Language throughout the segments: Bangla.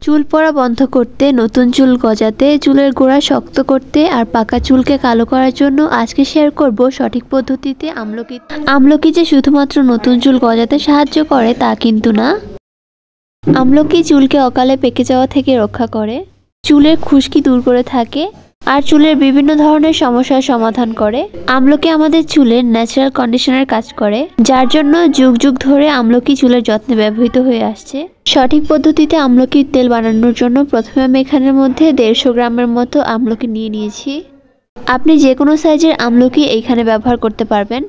চুল পড়া বন্ধ করতে, নতুন চুল গজাতে, চুলের গোড়া শক্ত করতে আর পাকা চুলকে কালো করার জন্য আজকে শেয়ার করব সঠিক পদ্ধতিতে আমলকি। আমলকি যে শুধুমাত্র নতুন চুল গজাতে সাহায্য করে তা কিন্তু না। আমলকি চুলকে অকালে পেকে যাওয়া থেকে রক্ষা করে, চুলের খুশকি দূর করে থাকে আর চুলের বিভিন্ন ধরনের সমস্যার সমাধান করে। আমলকি আমাদের চুলের ন্যাচারাল কন্ডিশনার কাজ করে, যার জন্য যুগ যুগ ধরে আমলকি চুলের যত্নে ব্যবহৃত হয়ে আসছে। সঠিক পদ্ধতিতে আমলকির তেল বানানোর জন্য প্রথমে আমি এখানের মধ্যে 150 গ্রামের মতো আমলকি নিয়ে নিয়েছি। আপনি যে কোনো সাইজের আমলকি এইখানে ব্যবহার করতে পারবেন।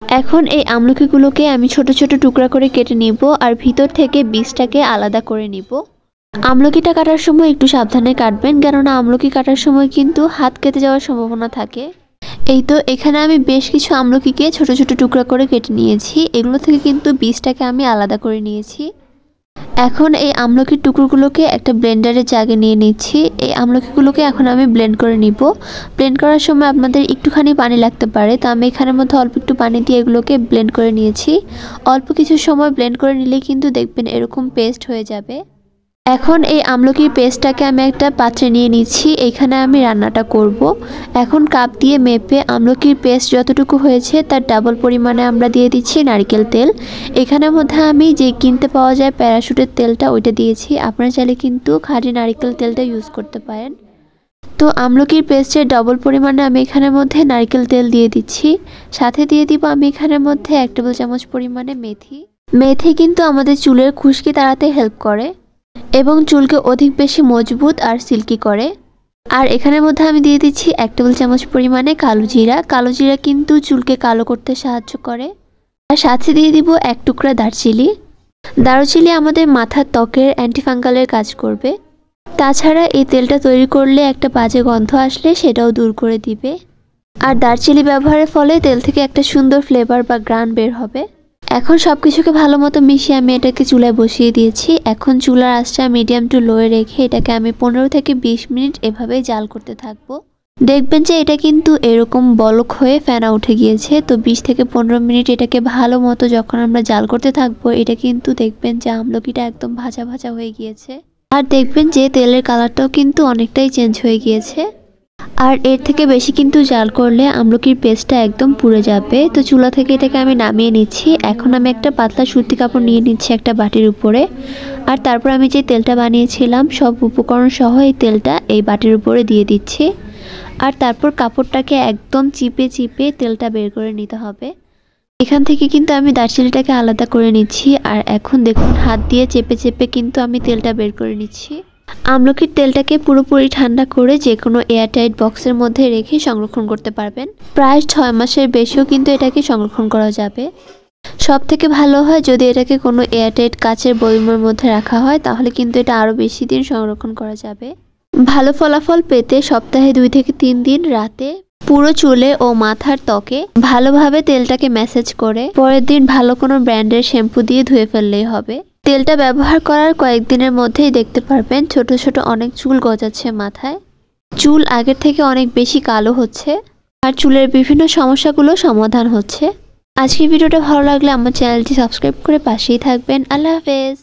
এখন এই আমলকিগুলোকে আমি ছোট ছোট টুকরা করে কেটে নিব আর ভিতর থেকে বীজটাকে আলাদা করে নিব। আমলকিটা কাটার সময় একটু সাবধানে কাটবেন, কেননা আমলকি কাটার সময় কিন্তু হাত কেটে যাওয়ার সম্ভাবনা থাকে। এই তো এখানে আমি বেশ কিছু আমলকিকে ছোট ছোট টুকরা করে কেটে নিয়েছি। এগুলো থেকে কিন্তু বীজটাকে আমি আলাদা করে নিয়েছি। এখন এই আমলকির টুকরোগুলোকে একটা ব্লেন্ডারের জাগে নিয়ে নিচ্ছি। এই আমলকিগুলোকে এখন আমি ব্লেন্ড করে নিব। ব্লেন্ড করার সময় আপনাদের একটুখানি পানি লাগতে পারে, তো আমি এখানের মধ্যে অল্প একটু পানি দিয়ে এগুলোকে ব্লেন্ড করে নিয়েছি। অল্প কিছু সময় ব্লেন্ড করে নিলে কিন্তু দেখবেন এরকম পেস্ট হয়ে যাবে। এখন এই আমলকির পেস্টটাকে আমি একটা পাত্রে নিয়ে নিচ্ছি। এইখানে আমি রান্নাটা করব। এখন কাপ দিয়ে মেপে আমলকির পেস্ট যতটুকু হয়েছে তার ডাবল পরিমাণে আমরা দিয়ে দিচ্ছি নারকেল তেল। এখানের মধ্যে আমি যে কিনতে পাওয়া যায় প্যারাশুটের তেলটা ওইটা দিয়েছি। আপনারা চাইলে কিন্তু খাঁটি নারকেল তেলটা ইউজ করতে পারেন। তো আমলকির পেস্টের ডবল পরিমাণে আমি এখানের মধ্যে নারকেল তেল দিয়ে দিচ্ছি। সাথে দিয়ে দিব আমি এখানের মধ্যে 1 টেবিল চামচ পরিমাণে মেথি। মেথি কিন্তু আমাদের চুলের খুশকি তাড়াতে হেল্প করে এবং চুলকে অধিক বেশি মজবুত আর সিল্কি করে। আর এখানের মধ্যে আমি দিয়ে দিচ্ছি 1 টেবিল চামচ পরিমাণে কালো জিরা। কালো জিরা কিন্তু চুলকে কালো করতে সাহায্য করে। আর সাথে দিয়ে দিব 1 টুকরা দারচিনি। দারুচিনি আমাদের মাথার ত্বকের অ্যান্টিফাঙ্গালের কাজ করবে। তাছাড়া এই তেলটা তৈরি করলে একটা বাজে গন্ধ আসলে সেটাও দূর করে দিবে। আর দারচিনি ব্যবহারের ফলে তেল থেকে একটা সুন্দর ফ্লেভার বা গ্রান বের হবে। এখন সব কিছুকে ভালো মতো মিশিয়ে আমি এটাকে চুলায় বসিয়ে দিয়েছি। এখন চুলার আঁচটা মিডিয়াম টু লোয়ে রেখে এটাকে আমি 15 থেকে 20 মিনিট এভাবেই জাল করতে থাকবো। দেখবেন যে এটা কিন্তু এরকম বলক হয়ে ফেনা উঠে গিয়েছে। তো 20 থেকে 15 মিনিট এটাকে ভালো মতো যখন আমরা জাল করতে থাকবো, এটা কিন্তু দেখবেন যে আমলকিটা একদম ভাজা ভাজা হয়ে গিয়েছে। আর দেখবেন যে তেলের কালারটাও কিন্তু অনেকটাই চেঞ্জ হয়ে গিয়েছে। আর এর থেকে বেশি কিন্তু জাল করলে আমলকির পেস্টটা একদম পুড়ে যাবে। তো চুলা থেকে এটাকে আমি নামিয়ে নিচ্ছি। এখন আমি একটা পাতলা সুতি কাপড় নিয়ে নিচ্ছি একটা বাটির উপরে। আর তারপর আমি যে তেলটা বানিয়েছিলাম সব উপকরণ সহ এই তেলটা এই বাটির উপরে দিয়ে দিচ্ছি। আর তারপর কাপড়টাকে একদম চিপে চিপে তেলটা বের করে নিতে হবে। এখান থেকে কিন্তু আমি দারচিনিটাকে আলাদা করে নিচ্ছি। আর এখন দেখুন হাত দিয়ে চেপে চেপে কিন্তু আমি তেলটা বের করে নিচ্ছি। আমলকির তেলটাকে পুরোপুরি ঠান্ডা করে যে কোনো এয়ারটাইট বক্সের মধ্যে রেখে সংরক্ষণ করতে পারবেন। প্রায় 6 মাসের বেশিও কিন্তু এটাকে সংরক্ষণ করা যাবে। সব থেকে ভালো হয় যদি এটাকে কোনো এয়ারটাইট কাচের বয়মের মধ্যে রাখা হয়, তাহলে কিন্তু এটা আরও বেশি দিন সংরক্ষণ করা যাবে। ভালো ফলাফল পেতে সপ্তাহে 2 থেকে 3 দিন রাতে পুরো চুলে ও মাথার ত্বকে ভালোভাবে তেলটাকে ম্যাসাজ করে পরের দিন ভালো কোনো ব্র্যান্ডের শ্যাম্পু দিয়ে ধুয়ে ফেললেই হবে। তেলটা ব্যবহার করার কয়েকদিনের মধ্যেই দেখতে পারবেন ছোট ছোট অনেক চুল গজাচ্ছে মাথায়। চুল আগের থেকে অনেক বেশি কালো হচ্ছে আর চুলের বিভিন্ন সমস্যাগুলো সমাধান হচ্ছে। আজকের ভিডিওটা ভালো লাগলে আমার চ্যানেলটি সাবস্ক্রাইব করে পাশেই থাকবেন। আল্লাহ হাফেজ।